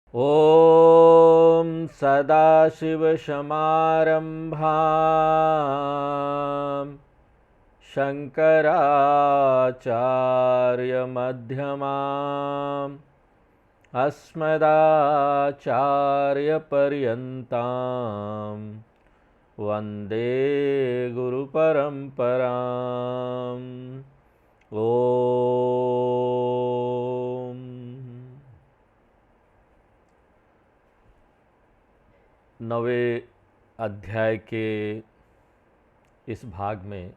ॐ सदाशिवसमारम्भां शङ्कराचार्यमध्यमाम् अस्मदाचार्यपर्यन्तां वन्दे गुरुपरम्पराम्। ॐ नवे अध्याय के इस भाग में,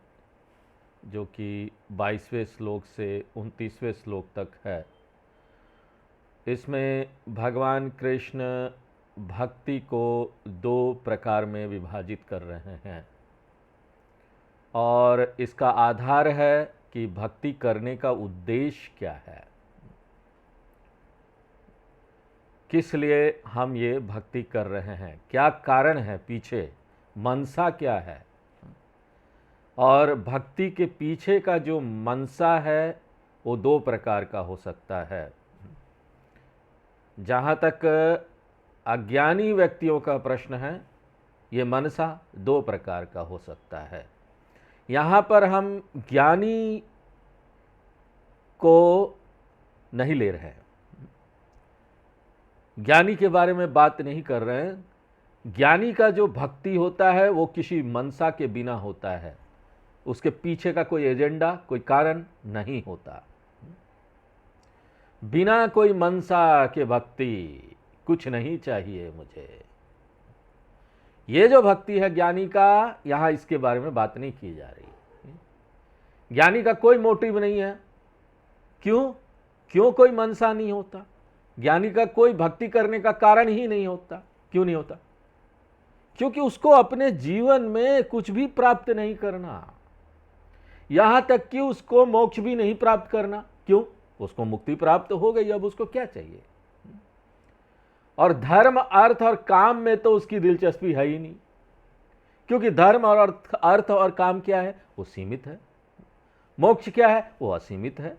जो कि 22वें श्लोक से 29वें श्लोक तक है, इसमें भगवान कृष्ण भक्ति को दो प्रकार में विभाजित कर रहे हैं और इसका आधार है कि भक्ति करने का उद्देश्य क्या है, किस लिए हम ये भक्ति कर रहे हैं, क्या कारण है पीछे, मनसा क्या है। और भक्ति के पीछे का जो मनसा है वो दो प्रकार का हो सकता है। जहाँ तक अज्ञानी व्यक्तियों का प्रश्न है, ये मनसा दो प्रकार का हो सकता है। यहाँ पर हम ज्ञानी को नहीं ले रहे हैं, ज्ञानी के बारे में बात नहीं कर रहे हैं। ज्ञानी का जो भक्ति होता है वो किसी मनसा के बिना होता है, उसके पीछे का कोई एजेंडा, कोई कारण नहीं होता। बिना कोई मनसा के भक्ति, कुछ नहीं चाहिए मुझे, ये जो भक्ति है ज्ञानी का, यहाँ इसके बारे में बात नहीं की जा रही। ज्ञानी का कोई मोटिव नहीं है। क्यों कोई मनसा नहीं होता? ज्ञानी का कोई भक्ति करने का कारण ही नहीं होता। क्यों नहीं होता? क्योंकि उसको अपने जीवन में कुछ भी प्राप्त नहीं करना, यहां तक कि उसको मोक्ष भी नहीं प्राप्त करना। क्यों? उसको मुक्ति प्राप्त हो गई, अब उसको क्या चाहिए? और धर्म, अर्थ और काम में तो उसकी दिलचस्पी है ही नहीं, क्योंकि धर्म और अर्थ और काम क्या है? वो सीमित है। मोक्ष क्या है? वो असीमित है।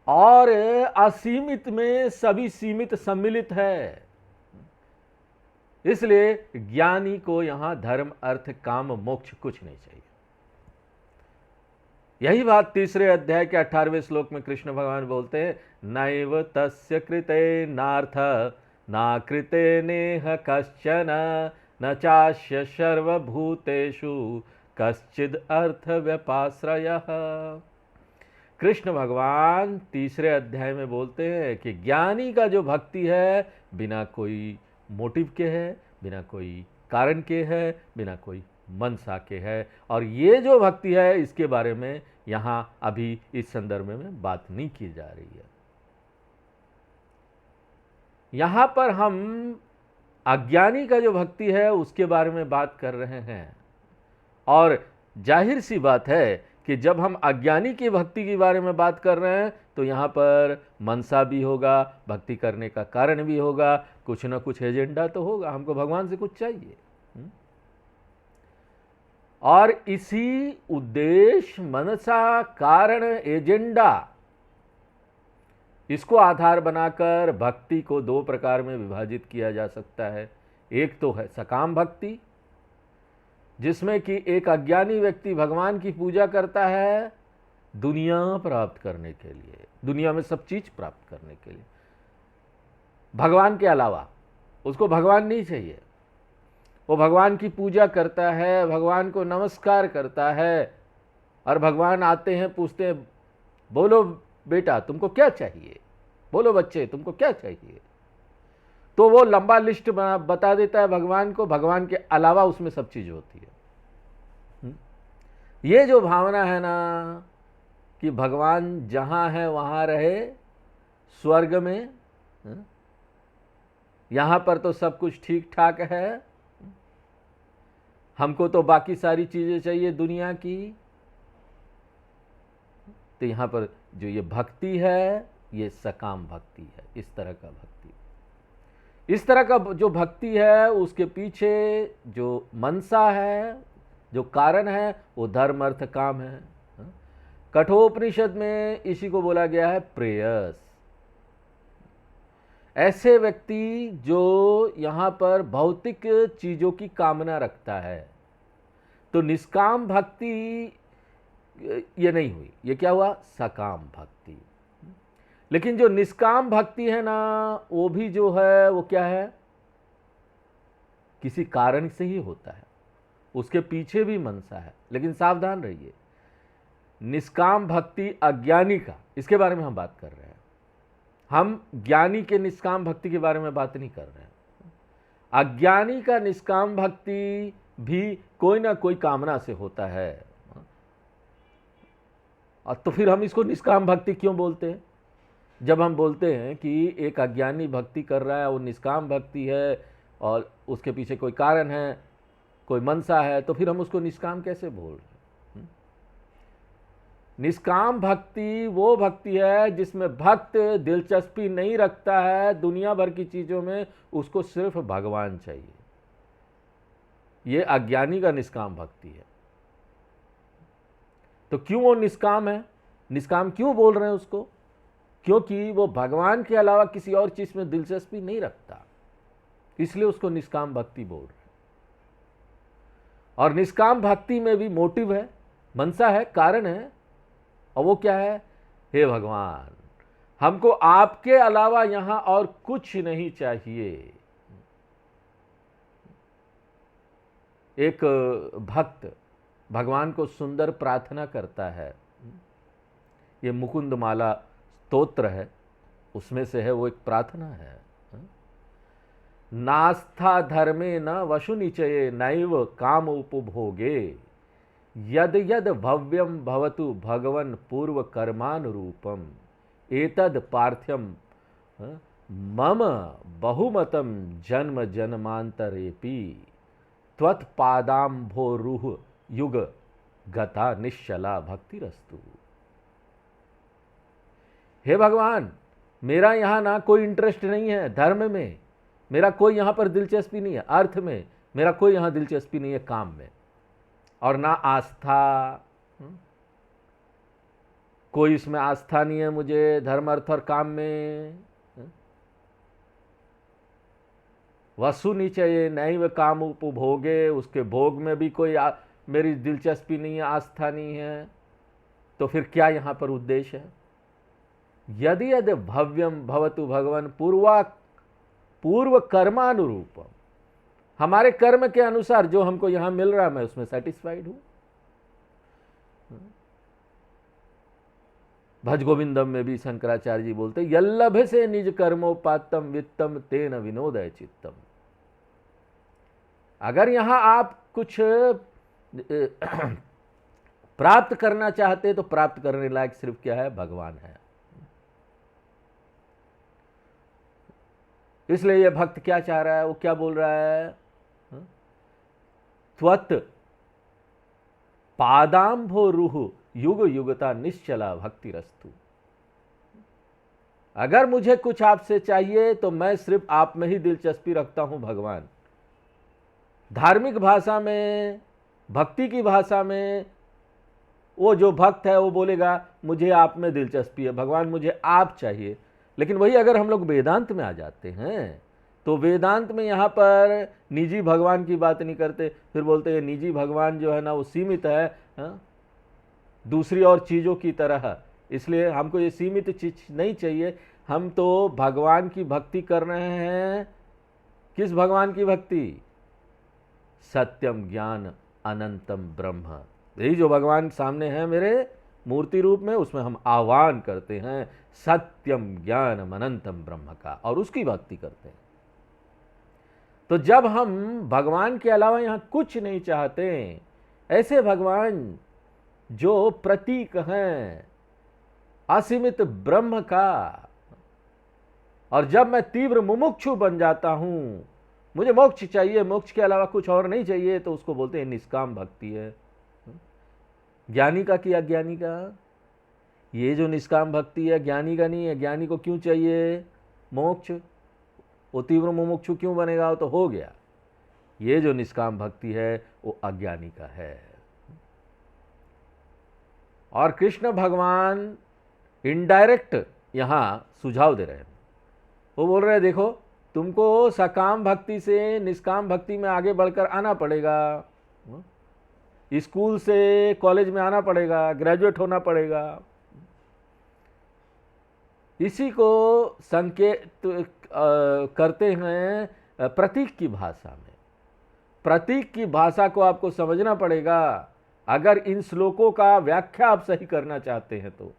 और असीमित में सभी सीमित सम्मिलित है। इसलिए ज्ञानी को यहां धर्म, अर्थ, काम, मोक्ष कुछ नहीं चाहिए। यही बात तीसरे अध्याय के 18वें श्लोक में कृष्ण भगवान बोलते हैं, नैव तस्य कृते नार्थ ना कृते नेह कश्चन न चास्य सर्वभूतेषु कश्चिद अर्थ व्यपाश्रयः। कृष्ण भगवान तीसरे अध्याय में बोलते हैं कि ज्ञानी का जो भक्ति है बिना कोई मोटिव के है, बिना कोई कारण के है, बिना कोई मनसा के है। और ये जो भक्ति है इसके बारे में यहाँ अभी इस संदर्भ में बात नहीं की जा रही है। यहाँ पर हम अज्ञानी का जो भक्ति है उसके बारे में बात कर रहे हैं। और जाहिर सी बात है कि जब हम अज्ञानी की भक्ति के बारे में बात कर रहे हैं तो यहाँ पर मनसा भी होगा, भक्ति करने का कारण भी होगा, कुछ ना कुछ एजेंडा तो होगा, हमको भगवान से कुछ चाहिए। और इसी उद्देश्य, मनसा, कारण, एजेंडा, इसको आधार बनाकर भक्ति को दो प्रकार में विभाजित किया जा सकता है। एक तो है सकाम भक्ति, जिसमें कि एक अज्ञानी व्यक्ति भगवान की पूजा करता है दुनिया प्राप्त करने के लिए, दुनिया में सब चीज प्राप्त करने के लिए, भगवान के अलावा उसको भगवान नहीं चाहिए। वो भगवान की पूजा करता है, भगवान को नमस्कार करता है, और भगवान आते हैं, पूछते हैं, बोलो बेटा तुमको क्या चाहिए, बोलो बच्चे तुमको क्या चाहिए। तो वो लंबा लिस्ट बता देता है भगवान को, भगवान के अलावा उसमें सब चीज होती है। ये जो भावना है ना कि भगवान जहां है वहां रहे, स्वर्ग में, यहां पर तो सब कुछ ठीक ठाक है, हमको तो बाकी सारी चीजें चाहिए दुनिया की। तो यहां पर जो ये भक्ति है ये सकाम भक्ति है। इस तरह का भक्ति, इस तरह का जो भक्ति है उसके पीछे जो मनसा है, जो कारण है, वो धर्म, अर्थ, काम है। कठोपनिषद में इसी को बोला गया है प्रेयस। ऐसे व्यक्ति जो यहाँ पर भौतिक चीज़ों की कामना रखता है, तो निष्काम भक्ति ये नहीं हुई, ये क्या हुआ? सकाम भक्ति। लेकिन जो निष्काम भक्ति है ना, वो भी जो है वो क्या है? किसी कारण से ही होता है, उसके पीछे भी मनसा है। लेकिन सावधान रहिए, निष्काम भक्ति अज्ञानी का, इसके बारे में हम बात कर रहे हैं। हम ज्ञानी के निष्काम भक्ति के बारे में बात नहीं कर रहे हैं। अज्ञानी का निष्काम भक्ति भी कोई ना कोई कामना से होता है, और तो फिर हम इसको निष्काम भक्ति क्यों बोलते हैं? जब हम बोलते हैं कि एक अज्ञानी भक्ति कर रहा है, वो निष्काम भक्ति है और उसके पीछे कोई कारण है, कोई मनसा है, तो फिर हम उसको निष्काम कैसे बोल रहे हैं? निष्काम भक्ति वो भक्ति है जिसमें भक्त दिलचस्पी नहीं रखता है दुनिया भर की चीज़ों में, उसको सिर्फ भगवान चाहिए। ये अज्ञानी का निष्काम भक्ति है। तो क्यों वो निष्काम है? निष्काम क्यों बोल रहे हैं उसको? क्योंकि वो भगवान के अलावा किसी और चीज़ में दिलचस्पी नहीं रखता, इसलिए उसको निष्काम भक्ति बोल रहे हैं। और निष्काम भक्ति में भी मोटिव है, मनसा है, कारण है, और वो क्या है? हे भगवान, हमको आपके अलावा यहां और कुछ नहीं चाहिए। एक भक्त भगवान को सुंदर प्रार्थना करता है, ये मुकुंद माला स्तोत्र है, उसमें से है, वो एक प्रार्थना है। नास्था धर्मे न वशु निचये नैव काम उपभोगे यद यद भव्यम भवतु भगवन पूर्व कर्मानुरूपम एतद पार्थ्यम मम बहुमतम जन्म जन्मांतरेपि त्वत्पादाम्भोरुह युग गता निश्चला भक्तिरस्तु। हे भगवान, मेरा यहाँ ना कोई इंटरेस्ट नहीं है, धर्म में मेरा कोई यहाँ पर दिलचस्पी नहीं है, अर्थ में मेरा कोई यहाँ दिलचस्पी नहीं है, काम में, और ना आस्था, कोई इसमें आस्था नहीं है मुझे, धर्म अर्थ और काम में। वसु निचये नैव काम उपभोगे, उसके भोग में भी कोई मेरी दिलचस्पी नहीं है, आस्था नहीं है। तो फिर क्या यहाँ पर उद्देश्य है? यदि यदि भव्यम भवतु भगवन पूर्व कर्मानुरूपम, हमारे कर्म के अनुसार जो हमको यहां मिल रहा है, मैं उसमें सेटिस्फाइड हूं। भज गोविंदम में भी शंकराचार्य जी बोलते, यल्लभ से निज कर्मोपातम वित्तम तेन विनोदय चित्तम। अगर यहां आप कुछ प्राप्त करना चाहते तो प्राप्त करने लायक सिर्फ क्या है? भगवान है। इसलिए यह भक्त क्या चाह रहा है? वो क्या बोल रहा है? त्वत् पादाम्भोरुह युग युगता निश्चला भक्तिरस्तु। अगर मुझे कुछ आपसे चाहिए तो मैं सिर्फ आप में ही दिलचस्पी रखता हूं भगवान। धार्मिक भाषा में, भक्ति की भाषा में, वो जो भक्त है वो बोलेगा मुझे आप में दिलचस्पी है भगवान, मुझे आप चाहिए। लेकिन वही अगर हम लोग वेदांत में आ जाते हैं तो वेदांत में यहाँ पर निजी भगवान की बात नहीं करते, फिर बोलते हैं निजी भगवान जो है ना वो सीमित है, दूसरी और चीज़ों की तरह, इसलिए हमको ये सीमित चीज नहीं चाहिए। हम तो भगवान की भक्ति कर रहे हैं। किस भगवान की भक्ति? सत्यम ज्ञान अनंतम ब्रह्म। यही जो भगवान सामने है मेरे मूर्ति रूप में, उसमें हम आह्वान करते हैं सत्यम ज्ञान अनंतम ब्रह्म का, और उसकी भक्ति करते हैं। तो जब हम भगवान के अलावा यहां कुछ नहीं चाहते, ऐसे भगवान जो प्रतीक हैं असीमित ब्रह्म का, और जब मैं तीव्र मुमुक्षु बन जाता हूं, मुझे मोक्ष चाहिए, मोक्ष के अलावा कुछ और नहीं चाहिए, तो उसको बोलते हैं निष्काम भक्ति है। ज्ञानी का कि अज्ञानी का? ये जो निष्काम भक्ति है ज्ञानी का नहीं है। ज्ञानी को क्यों चाहिए मोक्ष? वो तीव्र मुमुक्षु क्यों बनेगा? वो तो हो गया। ये जो निष्काम भक्ति है वो अज्ञानी का है। और कृष्ण भगवान इनडायरेक्ट यहां सुझाव दे रहे हैं। वो बोल रहे हैं देखो तुमको सकाम भक्ति से निष्काम भक्ति में आगे बढ़कर आना पड़ेगा, स्कूल से कॉलेज में आना पड़ेगा, ग्रेजुएट होना पड़ेगा। इसी को संकेत करते हैं प्रतीक की भाषा में। प्रतीक की भाषा को आपको समझना पड़ेगा। अगर इन श्लोकों का व्याख्या आप सही करना चाहते हैं, तो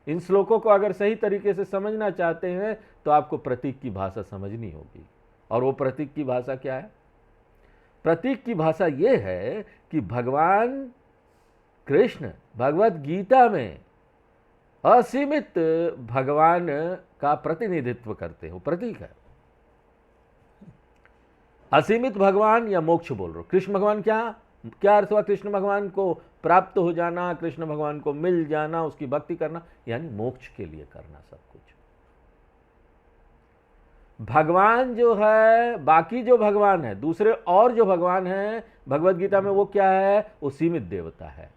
इन श्लोकों को अगर सही तरीके से समझना चाहते हैं तो आपको प्रतीक की भाषा समझनी होगी। और वो प्रतीक की भाषा क्या है? प्रतीक की भाषा ये है कि भगवान कृष्ण भगवत गीता में असीमित भगवान का प्रतिनिधित्व करते हो, प्रतीक है। असीमित भगवान या मोक्ष बोल रहे हो। कृष्ण भगवान क्या अर्थ हुआ? कृष्ण भगवान को प्राप्त हो जाना, कृष्ण भगवान को मिल जाना, उसकी भक्ति करना, यानी मोक्ष के लिए करना सब कुछ। भगवान जो है, बाकी जो भगवान है, दूसरे और जो भगवान है भगवत गीता में, वो क्या है? वो सीमित देवता है।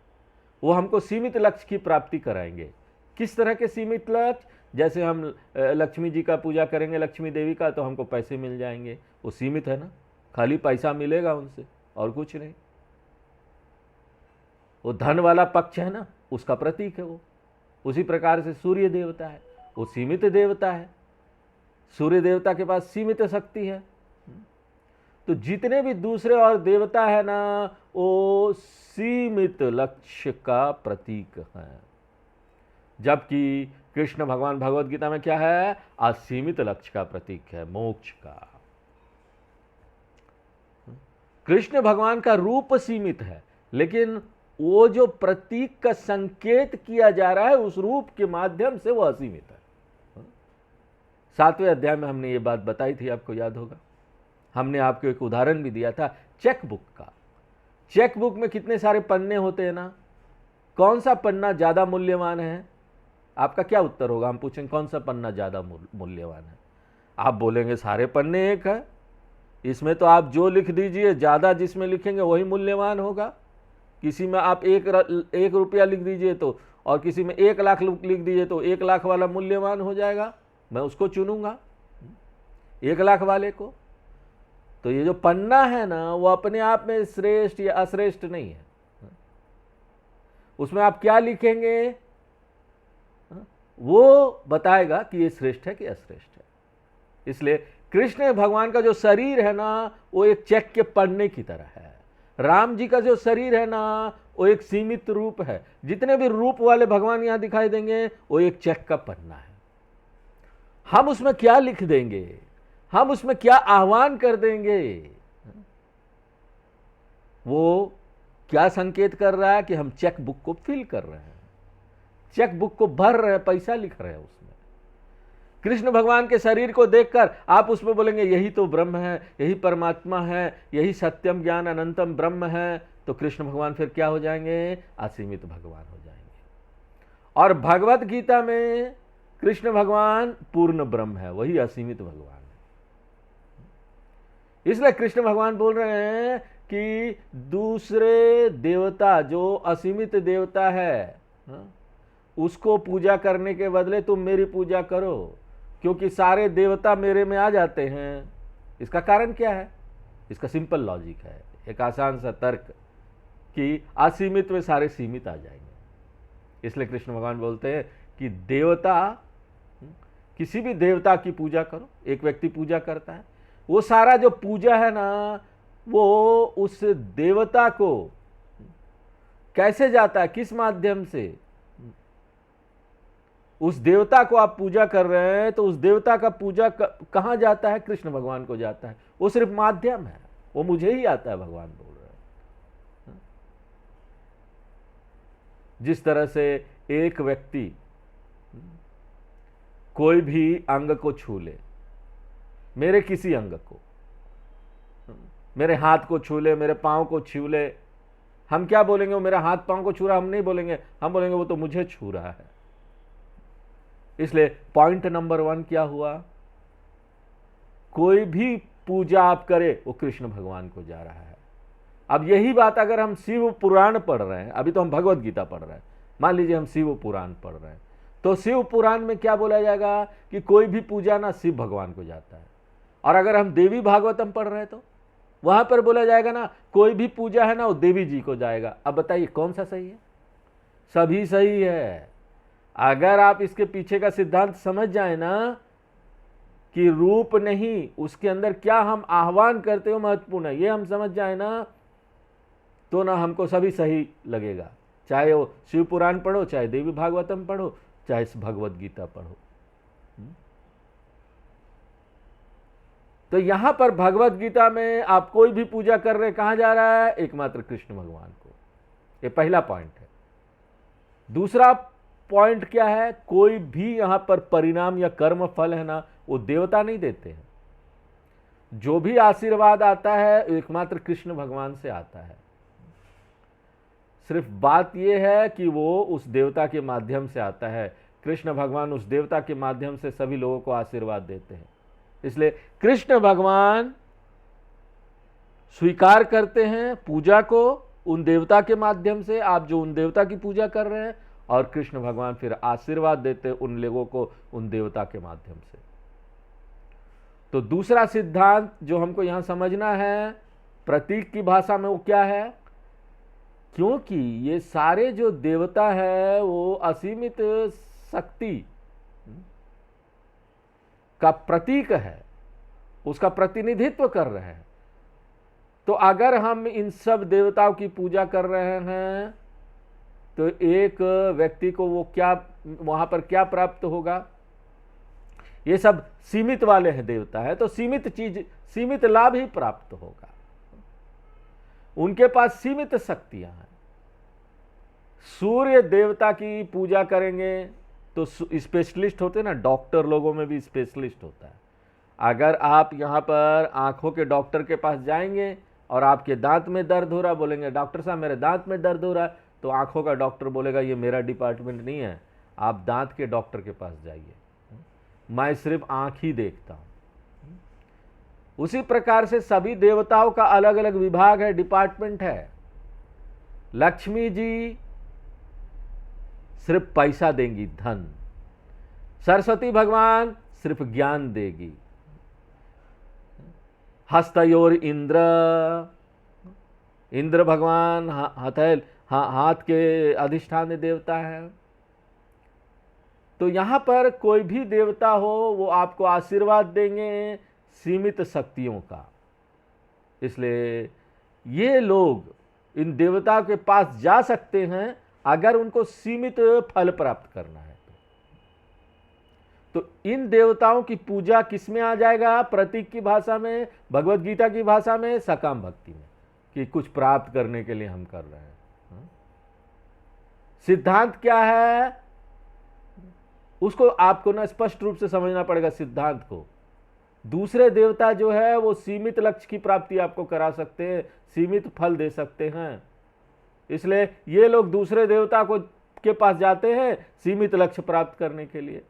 वो हमको सीमित लक्ष्य की प्राप्ति कराएंगे। किस तरह के सीमित लक्ष्य? जैसे हम लक्ष्मी जी का पूजा करेंगे, लक्ष्मी देवी का, तो हमको पैसे मिल जाएंगे। वो सीमित है ना, खाली पैसा मिलेगा उनसे और कुछ नहीं। वो धन वाला पक्ष है ना, उसका प्रतीक है वो। उसी प्रकार से सूर्य देवता है, वो सीमित देवता है। सूर्य देवता के पास सीमित शक्ति है। तो जितने भी दूसरे और देवता है ना, वो सीमित लक्ष्य का प्रतीक है। जबकि कृष्ण भगवान भगवत गीता में क्या है? असीमित लक्ष्य का प्रतीक है, मोक्ष का। कृष्ण भगवान का रूप सीमित है, लेकिन वो जो प्रतीक का संकेत किया जा रहा है उस रूप के माध्यम से वो असीमित है। 7वें अध्याय में हमने ये बात बताई थी, आपको याद होगा। हमने आपको एक उदाहरण भी दिया था चेक बुक का। चेक बुक में कितने सारे पन्ने होते हैं ना, कौन सा पन्ना ज्यादा मूल्यवान है? आपका क्या उत्तर होगा? हम पूछेंगे कौन सा पन्ना ज्यादा मूल्यवान है? आप बोलेंगे सारे पन्ने एक है, इसमें तो आप जो लिख दीजिए, ज्यादा जिसमें लिखेंगे वही मूल्यवान होगा। किसी में आप 1 रुपया लिख दीजिए तो, और किसी में 1 लाख लिख दीजिए तो 1 लाख वाला मूल्यवान हो जाएगा। मैं उसको चुनूंगा, 1 लाख वाले को। तो ये जो पन्ना है ना, वो अपने आप में श्रेष्ठ या अश्रेष्ठ नहीं है। उसमें आप क्या लिखेंगे वो बताएगा कि ये श्रेष्ठ है कि अश्रेष्ठ है। इसलिए कृष्ण भगवान का जो शरीर है ना, वो एक चेक के पन्ने की तरह है। राम जी का जो शरीर है ना, वो एक सीमित रूप है। जितने भी रूप वाले भगवान यहां दिखाई देंगे, वो एक चेक का पन्ना है। हम उसमें क्या लिख देंगे, हम उसमें क्या आह्वान कर देंगे, वो क्या संकेत कर रहा है कि हम चेक बुक को फिल कर रहे हैं, चेक बुक को भर रहे हैं, पैसा लिख रहे हैं उसमें। कृष्ण भगवान के शरीर को देखकर आप उसमें बोलेंगे यही तो ब्रह्म है, यही परमात्मा है, यही सत्यम ज्ञान अनंतम ब्रह्म है। तो कृष्ण भगवान फिर क्या हो जाएंगे? असीमित भगवान हो जाएंगे। और भगवत गीता में कृष्ण भगवान पूर्ण ब्रह्म है, वही असीमित भगवान है। इसलिए कृष्ण भगवान बोल रहे हैं कि दूसरे देवता जो असीमित देवता है, उसको पूजा करने के बदले तुम मेरी पूजा करो, क्योंकि सारे देवता मेरे में आ जाते हैं। इसका कारण क्या है? इसका सिंपल लॉजिक है, एक आसान सा तर्क कि असीमित में सारे सीमित आ जाएंगे। इसलिए कृष्ण भगवान बोलते हैं कि देवता, किसी भी देवता की पूजा करो। एक व्यक्ति पूजा करता है, वो सारा जो पूजा है ना, वो उस देवता को कैसे जाता है, किस माध्यम से? उस देवता को आप पूजा कर रहे हैं, तो उस देवता का पूजा कहां जाता है? कृष्ण भगवान को जाता है। वो सिर्फ माध्यम है, वो मुझे ही आता है, भगवान बोल रहे हैं। जिस तरह से एक व्यक्ति कोई भी अंग को छू ले, मेरे किसी अंग को, मेरे हाथ को छू ले, मेरे पांव को छू ले, हम क्या बोलेंगे? वो मेरा हाथ पांव को छू रहा, हम नहीं बोलेंगे, हम बोलेंगे वो तो मुझे छू रहा है। इसलिए पॉइंट नंबर 1 क्या हुआ? कोई भी पूजा आप करे वो कृष्ण भगवान को जा रहा है। अब यही बात अगर हम शिव पुराण पढ़ रहे हैं, अभी तो हम भगवत गीता पढ़ रहे हैं, मान लीजिए हम शिव पुराण पढ़ रहे हैं, तो शिव पुराण में क्या बोला जाएगा कि कोई भी पूजा ना शिव भगवान को जाता है। और अगर हम देवी भागवतम पढ़ रहे हैं तो वहां पर बोला जाएगा ना कोई भी पूजा है ना वो देवी जी को जाएगा। अब बताइए कौन सा सही है? सभी सही है। अगर आप इसके पीछे का सिद्धांत समझ जाए ना कि रूप नहीं, उसके अंदर क्या हम आह्वान करते हो महत्वपूर्ण है, ये हम समझ जाए ना तो ना हमको सभी सही लगेगा। चाहे वो शिव पुराण पढ़ो, चाहे देवी भागवतम पढ़ो, चाहे भगवत गीता पढ़ो। तो यहां पर भगवत गीता में आप कोई भी पूजा कर रहे, कहां जा रहा है? एकमात्र कृष्ण भगवान को। ये पहला पॉइंट है। दूसरा पॉइंट क्या है? कोई भी यहां पर परिणाम या कर्म फल है ना, वो देवता नहीं देते हैं। जो भी आशीर्वाद आता है एकमात्र कृष्ण भगवान से आता है। सिर्फ बात यह है कि वो उस देवता के माध्यम से आता है। कृष्ण भगवान उस देवता के माध्यम से सभी लोगों को आशीर्वाद देते हैं। इसलिए कृष्ण भगवान स्वीकार करते हैं पूजा को उन देवता के माध्यम से, आप जो उन देवता की पूजा कर रहे हैं, और कृष्ण भगवान फिर आशीर्वाद देते हैं उन लोगों को उन देवता के माध्यम से। तो दूसरा सिद्धांत जो हमको यहां समझना है प्रतीक की भाषा में, वो क्या है? क्योंकि ये सारे जो देवता है वो असीमित शक्ति का प्रतीक है, उसका प्रतिनिधित्व कर रहे हैं। तो अगर हम इन सब देवताओं की पूजा कर रहे हैं तो एक व्यक्ति को वो क्या, वहां पर क्या प्राप्त होगा? ये सब सीमित वाले हैं देवता है, तो सीमित चीज, सीमित लाभ ही प्राप्त होगा। उनके पास सीमित शक्तियां हैं। सूर्य देवता की पूजा करेंगे तो स्पेशलिस्ट होते हैं ना, डॉक्टर लोगों में भी स्पेशलिस्ट होता है। अगर आप यहाँ पर आंखों के डॉक्टर के पास जाएंगे और आपके दांत में दर्द हो रहा, बोलेंगे डॉक्टर साहब मेरे दांत में दर्द हो रहा है, तो आंखों का डॉक्टर बोलेगा ये मेरा डिपार्टमेंट नहीं है, आप दांत के डॉक्टर के पास जाइए, मैं सिर्फ आंख ही देखता हूं। उसी प्रकार से सभी देवताओं का अलग अलग विभाग है, डिपार्टमेंट है। लक्ष्मी जी सिर्फ पैसा देंगी, धन। सरस्वती भगवान सिर्फ ज्ञान देगी। हस्तयोर इंद्र, इंद्र भगवान हाथ के अधिष्ठान देवता है। तो यहां पर कोई भी देवता हो वो आपको आशीर्वाद देंगे सीमित शक्तियों का। इसलिए ये लोग इन देवता के पास जा सकते हैं अगर उनको सीमित फल प्राप्त करना है। तो इन देवताओं की पूजा किसमें आ जाएगा? प्रतीक की भाषा में, भगवत गीता की भाषा में, सकाम भक्ति में, कि कुछ प्राप्त करने के लिए हम कर रहे हैं। सिद्धांत क्या है उसको आपको ना स्पष्ट रूप से समझना पड़ेगा। सिद्धांत को दूसरे देवता जो है वो सीमित लक्ष्य की प्राप्ति आपको करा सकते हैं, सीमित फल दे सकते हैं। इसलिए ये लोग दूसरे देवता को के पास जाते हैं सीमित लक्ष्य प्राप्त करने के लिए,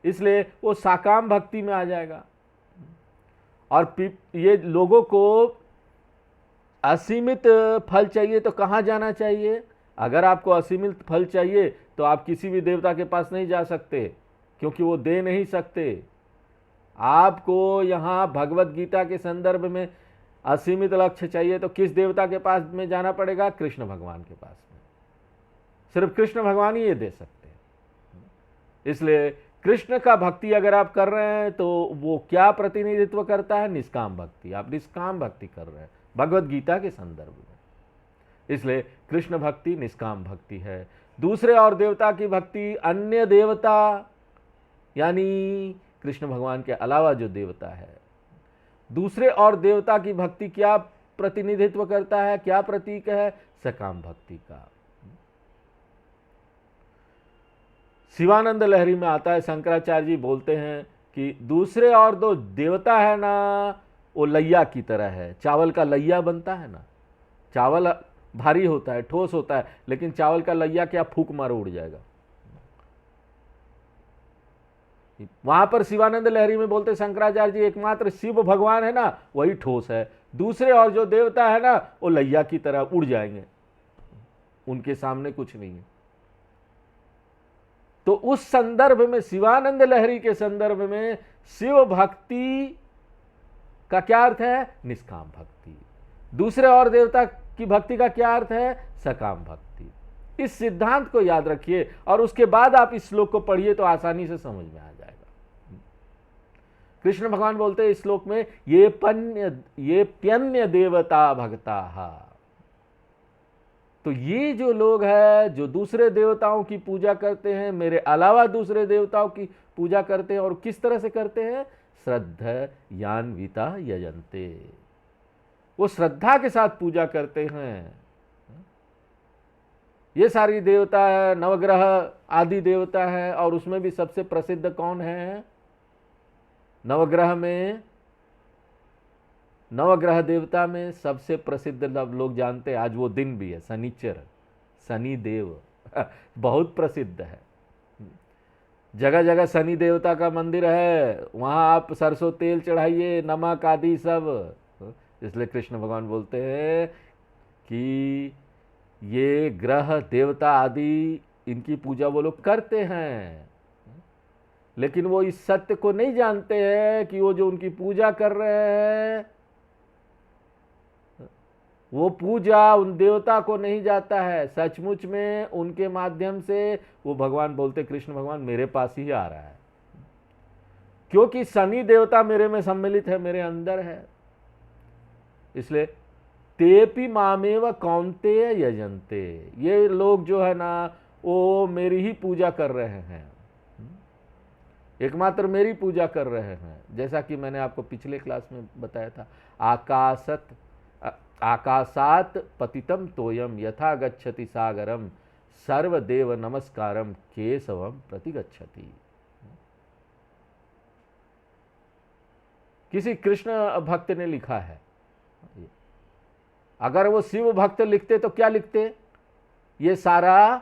इसलिए वो साकाम भक्ति में आ जाएगा। और ये लोगों को असीमित फल चाहिए तो कहाँ जाना चाहिए? अगर आपको असीमित फल चाहिए तो आप किसी भी देवता के पास नहीं जा सकते, क्योंकि वो दे नहीं सकते। आपको यहाँ भगवत गीता के संदर्भ में असीमित लक्ष्य चाहिए तो किस देवता के पास में जाना पड़ेगा? कृष्ण भगवान के पास में। सिर्फ कृष्ण भगवान ही ये दे सकते हैं। इसलिए कृष्ण का भक्ति अगर आप कर रहे हैं तो वो क्या प्रतिनिधित्व करता है? निष्काम भक्ति। आप निष्काम भक्ति कर रहे हैं भगवत गीता के संदर्भ में। इसलिए कृष्ण भक्ति निष्काम भक्ति है। दूसरे और देवता की भक्ति, अन्य देवता यानी कृष्ण भगवान के अलावा जो देवता है, दूसरे और देवता की भक्ति क्या प्रतिनिधित्व करता है, क्या प्रतीक है? सकाम भक्ति का। शिवानंद लहरी में आता है, शंकराचार्य जी बोलते हैं कि दूसरे और दो देवता है ना वो लैया की तरह है। चावल का लैया बनता है ना, चावल भारी होता है, ठोस होता है, लेकिन चावल का लैया क्या फूंक मारो उड़ जाएगा। वहां पर शिवानंद लहरी में बोलते शंकराचार्य जी एकमात्र शिव भगवान है ना वही ठोस है, दूसरे और जो देवता है ना वो लैया की तरह उड़ जाएंगे, उनके सामने कुछ नहीं है। तो उस संदर्भ में, शिवानंद लहरी के संदर्भ में, शिव भक्ति का क्या अर्थ है? निष्काम भक्ति। दूसरे और देवता की भक्ति का क्या अर्थ है? सकाम भक्ति। इस सिद्धांत को याद रखिए और उसके बाद आप इस श्लोक को पढ़िए तो आसानी से समझ में आ जाएगा। कृष्ण भगवान बोलते हैं इस श्लोक में, ये प्यन्य देवता भक्ता। तो ये जो लोग हैं जो दूसरे देवताओं की पूजा करते हैं, मेरे अलावा दूसरे देवताओं की पूजा करते हैं, और किस तरह से करते हैं? श्रद्धयान्विता यजन्ते, वो श्रद्धा के साथ पूजा करते हैं। ये सारी देवता है, नवग्रह आदि देवता है, और उसमें भी सबसे प्रसिद्ध कौन है? नवग्रह में, नवग्रह देवता में सबसे प्रसिद्ध लोग जानते हैं, आज वो दिन भी है, शनिचर, शनि देव बहुत प्रसिद्ध है। जगह जगह शनि देवता का मंदिर है, वहां आप सरसों तेल चढ़ाइए, नमक आदि सब। इसलिए कृष्ण भगवान बोलते हैं कि ये ग्रह देवता आदि इनकी पूजा वो लोग करते हैं, लेकिन वो इस सत्य को नहीं जानते हैं कि वो जो उनकी पूजा कर रहे हैं, वो पूजा उन देवता को नहीं जाता है, सचमुच में उनके माध्यम से वो भगवान बोलते, कृष्ण भगवान मेरे पास ही आ रहा है, क्योंकि शनि देवता मेरे में सम्मिलित है, मेरे अंदर है। इसलिए तेपि मामेव कौन्तेय यजन्ते, ये लोग जो है ना वो मेरी ही पूजा कर रहे हैं, एकमात्र मेरी पूजा कर रहे हैं। जैसा कि मैंने आपको पिछले क्लास में बताया था, आकाशात पतितम तोयम यथा गच्छति सागरम सर्वदेव नमस्कारम केशवम प्रतिगच्छति। किसी कृष्ण भक्त ने लिखा है, अगर वो शिव भक्त लिखते तो क्या लिखते? ये सारा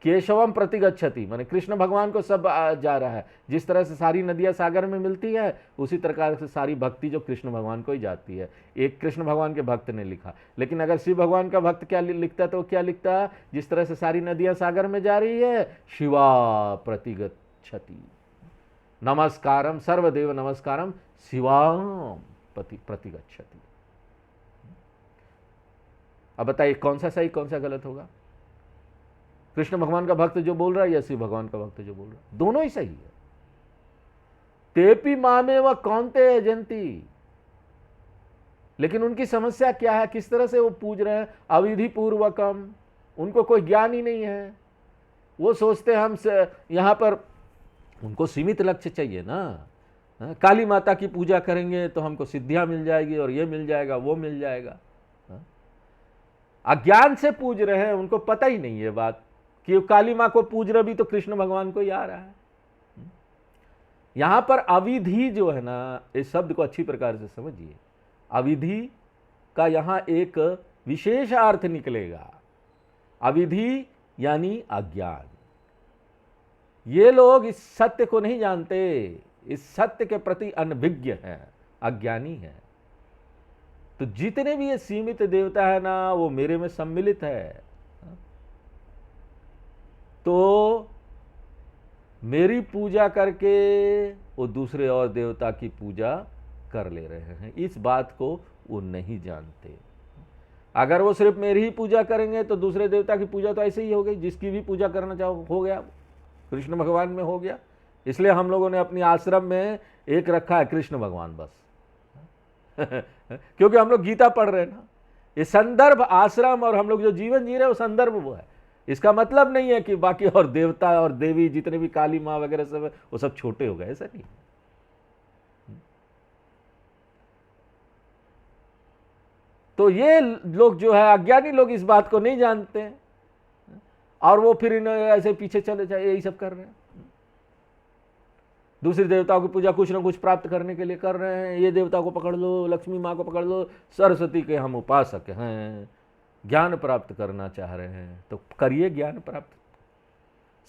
केशवम प्रतिगच्छति, माने कृष्ण भगवान को सब जा रहा है। जिस तरह से सारी नदियां सागर में मिलती है, उसी प्रकार से सारी भक्ति जो कृष्ण भगवान को ही जाती है। एक कृष्ण भगवान के भक्त ने लिखा। लेकिन अगर शिव भगवान का भक्त क्या लिखता तो क्या लिखता? जिस तरह से सारी नदियां सागर में जा रही है, शिवा प्रतिगच्छति, नमस्कारम सर्वदेव नमस्कारम शिवाम प्रतिगच्छति। अब बताइए कौन सा सही कौन सा गलत होगा? कृष्ण भगवान का भक्त जो बोल रहा है या शिव भगवान का भक्त जो बोल रहा है? दोनों ही सही है। तेपी मामे व कौनते यजन्ति, लेकिन उनकी समस्या क्या है? किस तरह से वो पूज रहे हैं? अविधि पूर्वकम, उनको कोई ज्ञान ही नहीं है। वो सोचते हम यहां पर, उनको सीमित लक्ष्य चाहिए ना। काली माता की पूजा करेंगे तो हमको सिद्धियां मिल जाएगी और ये मिल जाएगा वो मिल जाएगा। अज्ञान से पूज रहे हैं, उनको पता ही नहीं है बात कि काली मां को पूज रहे भी तो कृष्ण भगवान को ही आ रहा है। यहां पर अविधि जो है ना, इस शब्द को अच्छी प्रकार से समझिए। अविधि का यहां एक विशेष अर्थ निकलेगा। अविधि यानी अज्ञान। ये लोग इस सत्य को नहीं जानते, इस सत्य के प्रति अनभिज्ञ हैं, अज्ञानी हैं। तो जितने भी ये सीमित देवता है ना, वो मेरे में सम्मिलित है। तो मेरी पूजा करके वो दूसरे और देवता की पूजा कर ले रहे हैं, इस बात को वो नहीं जानते। अगर वो सिर्फ मेरी ही पूजा करेंगे तो दूसरे देवता की पूजा तो ऐसे ही हो गई, जिसकी भी पूजा करना चाहो हो गया, कृष्ण भगवान में हो गया। इसलिए हम लोगों ने अपनी आश्रम में एक रखा है कृष्ण भगवान बस क्योंकि हम लोग गीता पढ़ रहे हैं ना। ये संदर्भ आश्रम और हम लोग जो जीवन जी रहे हैं वो संदर्भ वो है। इसका मतलब नहीं है कि बाकी और देवता और देवी जितने भी काली माँ वगैरह सब है वो सब छोटे हो गए, ऐसा नहीं। तो ये लोग जो है अज्ञानी लोग इस बात को नहीं जानते हैं और वो फिर इन्हें ऐसे पीछे चले जाए, यही सब कर रहे हैं। दूसरी देवताओं की पूजा कुछ ना कुछ प्राप्त करने के लिए कर रहे हैं। ये देवता को पकड़ लो, लक्ष्मी माँ को पकड़ लो, सरस्वती के हम उपासक हैं, ज्ञान प्राप्त करना चाह रहे हैं तो करिए ज्ञान प्राप्त।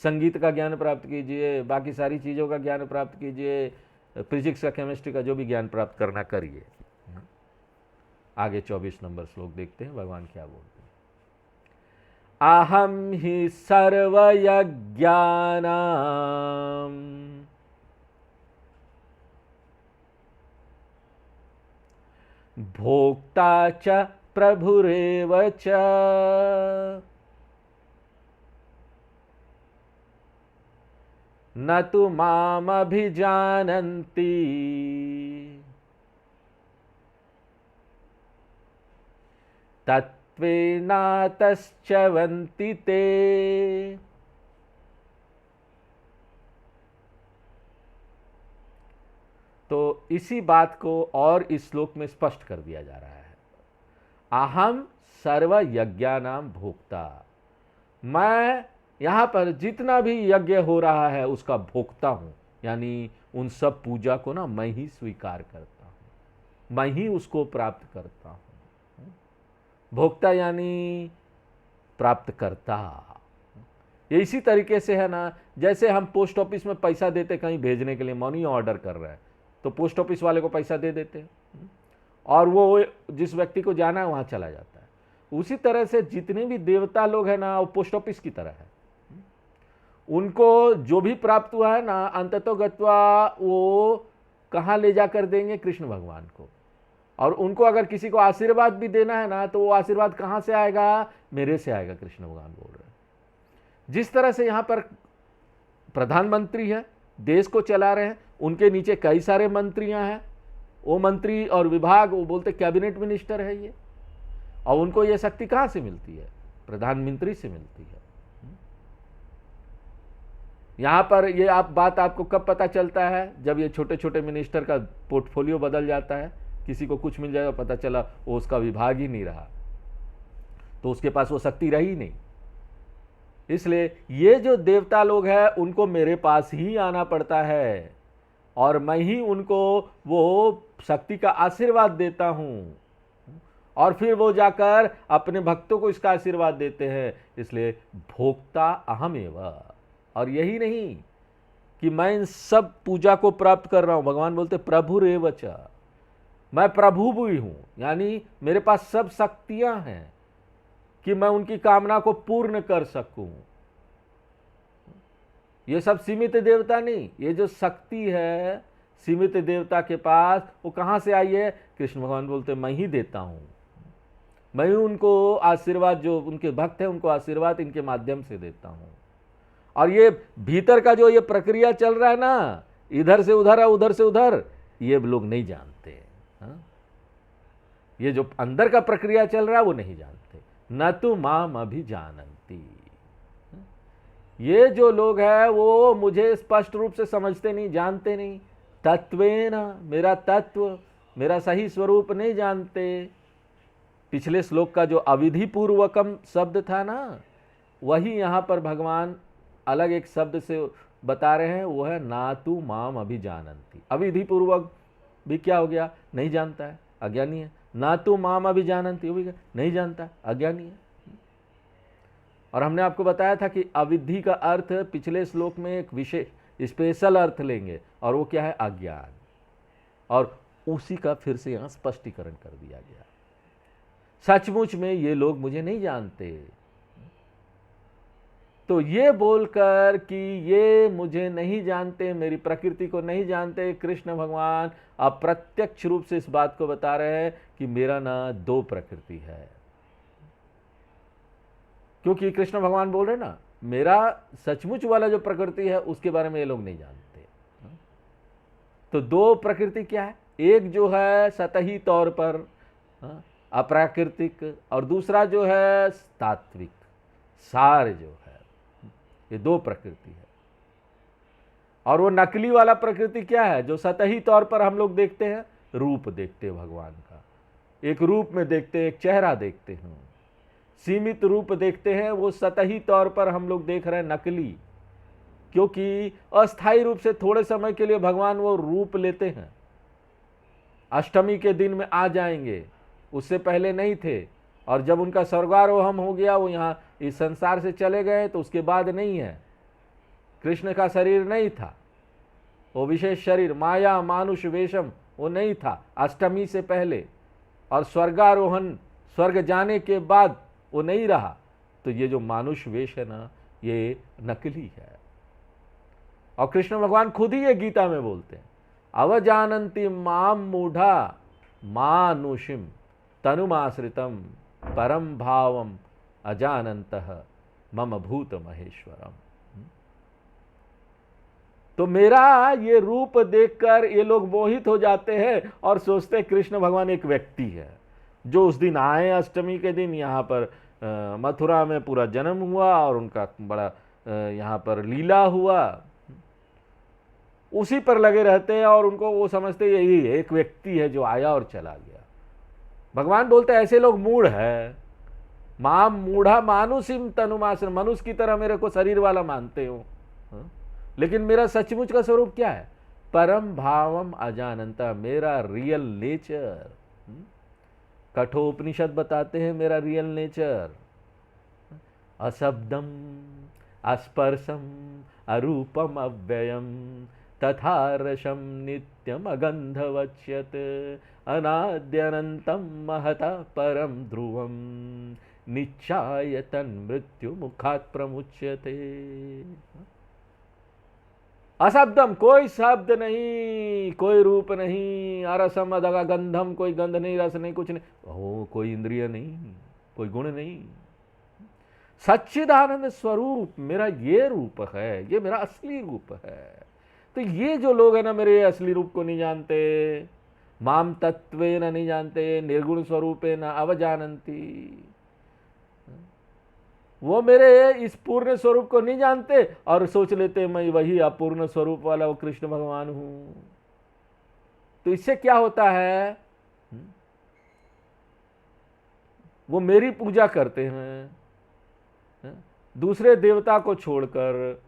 संगीत का ज्ञान प्राप्त कीजिए, बाकी सारी चीज़ों का ज्ञान प्राप्त कीजिए, फिजिक्स का, केमिस्ट्री का जो भी ज्ञान प्राप्त करना करिए। आगे 24 नंबर श्लोक देखते हैं भगवान क्या बोलते हैं। अहम हि सर्वयज्ञानां भोक्ता च प्रभुरेव च। न तु मामभिजानन्ति तत्त्वेनातश्च्यवन्ति ते। तो इसी बात को और इस श्लोक में स्पष्ट कर दिया जा रहा है। अहम सर्व यज्ञानाम भोक्ता, मैं यहां पर जितना भी यज्ञ हो रहा है उसका भोक्ता हूं, यानी उन सब पूजा को ना मैं ही स्वीकार करता हूं, मैं ही उसको प्राप्त करता हूं। भोक्ता यानी प्राप्त करता। ये इसी तरीके से है ना, जैसे हम पोस्ट ऑफिस में पैसा देते कहीं भेजने के लिए, मनी ऑर्डर कर रहे हैं तो पोस्ट ऑफिस वाले को पैसा दे देते हैं और वो जिस व्यक्ति को जाना है वहां चला जाता है। उसी तरह से जितने भी देवता लोग हैं ना, वो पोस्ट ऑफिस की तरह है। उनको जो भी प्राप्त हुआ है ना, अंततो गत्वा वो कहाँ ले जाकर देंगे? कृष्ण भगवान को। और उनको अगर किसी को आशीर्वाद भी देना है ना, तो वो आशीर्वाद कहाँ से आएगा? मेरे से आएगा, कृष्ण भगवान बोल रहे हैं। जिस तरह से यहाँ पर प्रधानमंत्री है, देश को चला रहे हैं, उनके नीचे कई सारे मंत्रियां हैं, वो मंत्री और विभाग, वो बोलते कैबिनेट मिनिस्टर है ये, और उनको ये शक्ति कहाँ से मिलती है? प्रधानमंत्री से मिलती है। यहाँ पर ये बात आपको कब पता चलता है? जब ये छोटे छोटे मिनिस्टर का पोर्टफोलियो बदल जाता है, किसी को कुछ मिल जाएगा, पता चला वो उसका विभाग ही नहीं रहा, तो उसके पास वो शक्ति रही नहीं। इसलिए ये जो देवता लोग हैं उनको मेरे पास ही आना पड़ता है और मैं ही उनको वो शक्ति का आशीर्वाद देता हूँ, और फिर वो जाकर अपने भक्तों को इसका आशीर्वाद देते हैं। इसलिए भोक्ता अहमेव। और यही नहीं कि मैं इन सब पूजा को प्राप्त कर रहा हूँ, भगवान बोलते प्रभुरेव च, मैं प्रभु भी हूँ, यानी मेरे पास सब शक्तियां हैं कि मैं उनकी कामना को पूर्ण कर सकूं। ये सब सीमित देवता नहीं, ये जो शक्ति है सीमित देवता के पास, वो कहां से आई है? कृष्ण भगवान बोलते मैं ही देता हूं, मैं ही उनको आशीर्वाद, जो उनके भक्त हैं उनको आशीर्वाद इनके माध्यम से देता हूं। और ये भीतर का जो ये प्रक्रिया चल रहा है ना, इधर से उधर और उधर से उधर, ये लोग नहीं जानते। ये जो अंदर का प्रक्रिया चल रहा है वो नहीं जानते। न तु माम अभिजानन्ति, ये जो लोग हैं वो मुझे स्पष्ट रूप से समझते नहीं, जानते नहीं। तत्वेन, मेरा तत्व, मेरा सही स्वरूप नहीं जानते। पिछले श्लोक का जो अविधि पूर्वकम शब्द था ना, वही यहाँ पर भगवान अलग एक शब्द से बता रहे हैं, वो है ना तु माम अभिजानन्ति। अविधि पूर्वक भी क्या हो गया? नहीं जानता है, अज्ञानी है। ना तु माम अभिजानन्ति, वो भी नहीं जानता, अज्ञानी है। और हमने आपको बताया था कि अविधि का अर्थ पिछले श्लोक में एक विशेष स्पेशल अर्थ लेंगे, और वो क्या है? अज्ञान। और उसी का फिर से यहाँ स्पष्टीकरण कर दिया गया। सचमुच में ये लोग मुझे नहीं जानते। तो ये बोलकर कि ये मुझे नहीं जानते, मेरी प्रकृति को नहीं जानते, कृष्ण भगवान अप्रत्यक्ष रूप से इस बात को बता रहे हैं कि मेरा ना दो प्रकृति है। क्योंकि कृष्ण भगवान बोल रहे ना, मेरा सचमुच वाला जो प्रकृति है उसके बारे में ये लोग नहीं जानते। तो दो प्रकृति क्या है? एक जो है सतही तौर पर अप्राकृतिक, और दूसरा जो है तात्विक, सार जो है। ये दो प्रकृति है। और वो नकली वाला प्रकृति क्या है? जो सतही तौर पर हम लोग देखते हैं, रूप देखते हैं भगवान का, एक रूप में देखते हैं, एक चेहरा देखते हैं, सीमित रूप देखते हैं। वो सतही तौर पर हम लोग देख रहे हैं, नकली। क्योंकि अस्थायी रूप से थोड़े समय के लिए भगवान वो रूप लेते हैं। अष्टमी के दिन में आ जाएंगे, उससे पहले नहीं थे। और जब उनका स्वर्गारोहण हो गया, वो यहाँ इस संसार से चले गए, तो उसके बाद नहीं है। कृष्ण का शरीर नहीं था, वो विशेष शरीर माया मानुष वेशम वो नहीं था अष्टमी से पहले। और स्वर्गारोहण, स्वर्ग जाने के बाद वो नहीं रहा। तो ये जो मानुष वेश है ना, ये नकली है। और कृष्ण भगवान खुद ही ये गीता में बोलते हैं, अवजानन्ति माम मूढ़ा मानुषिम तनुमाश्रितम परम भावम अजानन्तः मम भूत महेश्वरम। तो मेरा ये रूप देखकर ये लोग मोहित हो जाते हैं और सोचते हैं कृष्ण भगवान एक व्यक्ति है जो उस दिन आए अष्टमी के दिन यहाँ पर मथुरा में पूरा जन्म हुआ और उनका बड़ा यहाँ पर लीला हुआ, उसी पर लगे रहते हैं और उनको वो समझते यही एक व्यक्ति है जो आया और चला गया। भगवान बोलते हैं ऐसे लोग मूढ़ है, मां मूढ़ा मानुषिम तनुमाश्रम, मनुष्य की तरह मेरे को शरीर वाला मानते हो, लेकिन मेरा सचमुच का स्वरूप क्या है? परम भावम अजानंता, मेरा रियल नेचर। कठोपनिषद बताते हैं मेरा रियल नेचर अशब्दम अस्पर्शम अरूपम अव्ययम तथा रसम नित्यम अगंधवच्यत अनाद्यनंतम महता परम ध्रुवम निश्चाय तन्मृत्यु मुखात् प्रमुच्यते। अशब्दम, कोई शब्द नहीं, कोई रूप नहीं, अरसम अदगा गंधम, कोई गंध नहीं, रस नहीं, कुछ नहीं, हो कोई इंद्रिय नहीं, कोई गुण नहीं। सच्चिदानंद स्वरूप मेरा ये रूप है, ये मेरा असली रूप है। तो ये जो लोग है ना मेरे असली रूप को नहीं जानते, माम तत्वेन नहीं जानते, निर्गुण स्वरूपेन अवजानन्ति, वो मेरे इस पूर्ण स्वरूप को नहीं जानते और सोच लेते मैं वही अपूर्ण स्वरूप वाला वो कृष्ण भगवान हूं। तो इससे क्या होता है? वो मेरी पूजा करते हैं दूसरे देवता को छोड़कर,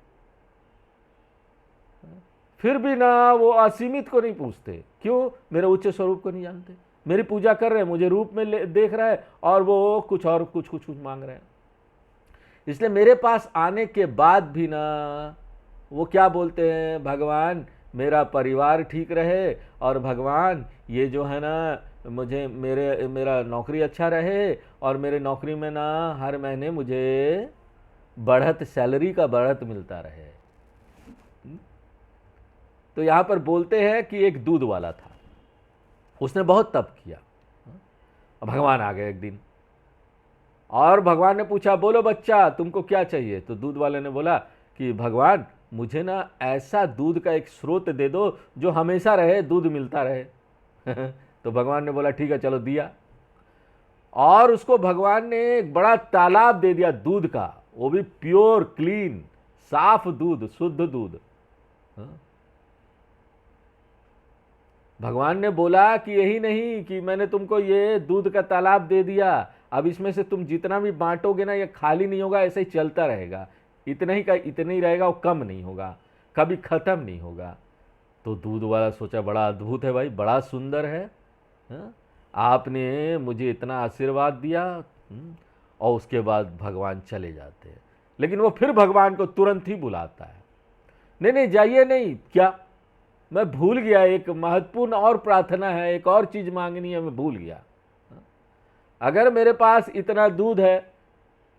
फिर भी ना वो असीमित को नहीं पूछते। क्यों? मेरे उच्च स्वरूप को नहीं जानते। मेरी पूजा कर रहे हैं, मुझे रूप में देख रहा है और वो कुछ और कुछ मांग रहे हैं। इसलिए मेरे पास आने के बाद भी ना वो क्या बोलते हैं, भगवान मेरा परिवार ठीक रहे और भगवान ये जो है ना मुझे मेरा नौकरी अच्छा रहे और मेरे नौकरी में ना हर महीने मुझे बढ़त, सैलरी का बढ़त मिलता रहे। तो यहाँ पर बोलते हैं कि एक दूध वाला था, उसने बहुत तप किया। भगवान आ गए एक दिन और भगवान ने पूछा, बोलो बच्चा तुमको क्या चाहिए? तो दूध वाले ने बोला कि भगवान मुझे ना ऐसा दूध का एक स्रोत दे दो जो हमेशा रहे, दूध मिलता रहे। तो भगवान ने बोला ठीक है चलो, दिया। और उसको भगवान ने एक बड़ा तालाब दे दिया दूध का, वो भी प्योर क्लीन साफ दूध, शुद्ध दूध। भगवान ने बोला कि यही नहीं कि मैंने तुमको ये दूध का तालाब दे दिया, अब इसमें से तुम जितना भी बांटोगे ना ये खाली नहीं होगा, ऐसे ही चलता रहेगा, इतना ही का इतना ही रहेगा, वो कम नहीं होगा, कभी खत्म नहीं होगा। तो दूध वाला सोचा बड़ा अद्भुत है भाई, बड़ा सुंदर है, आपने मुझे इतना आशीर्वाद दिया। और उसके बाद भगवान चले जाते हैं, लेकिन वो फिर भगवान को तुरंत ही बुलाता है, नहीं नहीं जाइए नहीं, क्या मैं भूल गया, एक महत्वपूर्ण और प्रार्थना है, एक और चीज मांगनी है, मैं भूल गया। अगर मेरे पास इतना दूध है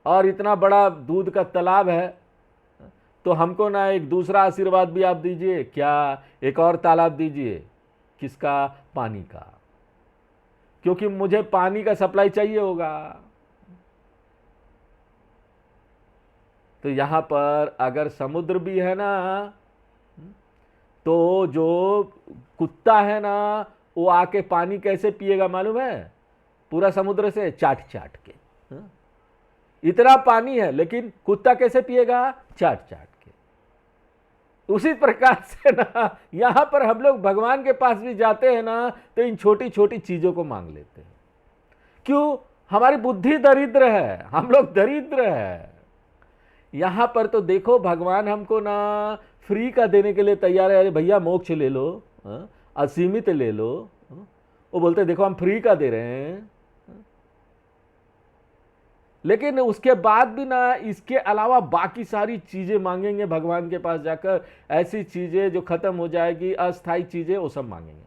और इतना बड़ा दूध का तालाब है तो हमको ना एक दूसरा आशीर्वाद भी आप दीजिए, क्या एक और तालाब दीजिए। किसका? पानी का, क्योंकि मुझे पानी का सप्लाई चाहिए होगा। तो यहां पर अगर समुद्र भी है ना तो जो कुत्ता है ना वो आके पानी कैसे पिएगा मालूम है? पूरा समुद्र से चाट चाट के। इतना पानी है लेकिन कुत्ता कैसे पिएगा? चाट चाट के। उसी प्रकार से ना यहां पर हम लोग भगवान के पास भी जाते हैं ना तो इन छोटी छोटी चीजों को मांग लेते हैं। क्यों? हमारी बुद्धि दरिद्र है, हम लोग दरिद्र है। यहां पर तो देखो भगवान हमको ना फ्री का देने के लिए तैयार है। अरे भैया मोक्ष ले लो, असीमित ले लो। वो बोलते देखो हम फ्री का दे रहे हैं, लेकिन उसके बाद भी ना इसके अलावा बाकी सारी चीजें मांगेंगे भगवान के पास जाकर, ऐसी चीजें जो खत्म हो जाएगी, अस्थाई चीजें, वो सब मांगेंगे।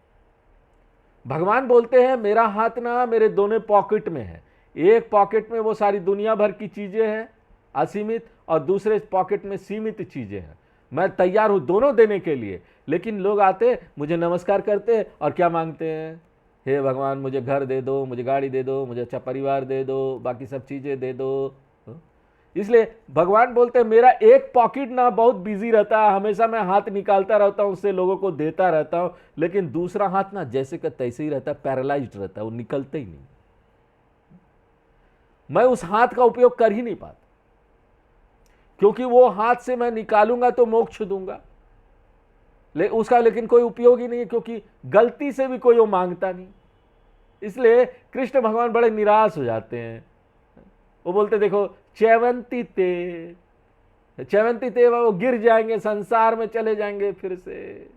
भगवान बोलते हैं मेरा हाथ ना मेरे दोनों पॉकेट में है, एक पॉकेट में वो सारी दुनिया भर की चीजें हैं असीमित और दूसरे पॉकेट में सीमित चीज़ें हैं। मैं तैयार हूँ दोनों देने के लिए, लेकिन लोग आते, मुझे नमस्कार करते और क्या मांगते हैं? हे भगवान मुझे घर दे दो, मुझे गाड़ी दे दो, मुझे अच्छा परिवार दे दो, बाकी सब चीज़ें दे दो। इसलिए भगवान बोलते हैं मेरा एक पॉकेट ना बहुत बिजी रहता है, हमेशा मैं हाथ निकालता रहता हूँ, उससे लोगों को देता रहता हूँ, लेकिन दूसरा हाथ ना जैसे का तैसे ही रहता है, पैरालाइज्ड रहता है, वो निकलता ही नहीं। मैं उस हाथ का उपयोग कर ही नहीं पाता, क्योंकि वो हाथ से मैं निकालूंगा तो मोक्ष दूंगा, उसका लेकिन कोई उपयोग ही नहीं है, क्योंकि गलती से भी कोई वो मांगता नहीं। इसलिए कृष्ण भगवान बड़े निराश हो जाते हैं। वो बोलते देखो चैवंती ते वो गिर जाएंगे, संसार में चले जाएंगे, फिर से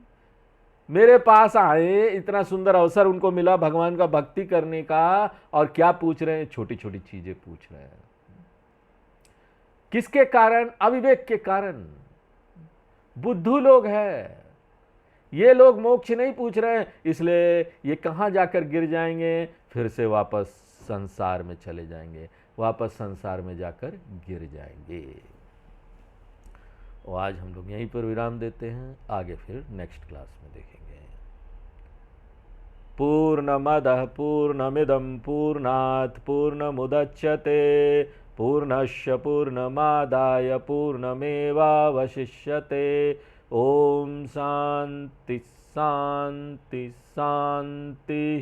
मेरे पास आए, इतना सुंदर अवसर उनको मिला भगवान का भक्ति करने का, और क्या पूछ रहे हैं? छोटी छोटी चीजें पूछ रहे हैं। किसके कारण? अविवेक के कारण। बुद्धू लोग हैं ये लोग, मोक्ष नहीं पूछ रहे हैं, इसलिए ये कहां जाकर गिर जाएंगे? फिर से वापस संसार में चले जाएंगे, वापस संसार में जाकर गिर जाएंगे। और आज हम लोग यहीं पर विराम देते हैं, आगे फिर नेक्स्ट क्लास में देखेंगे। पूर्णमदः पूर्णमिदं पूर्णात् पूर्णमुदच्यते पूर्णस्य पूर्णमादाय पूर्णमेवावशिष्यते। ओम शांति शांति शांति।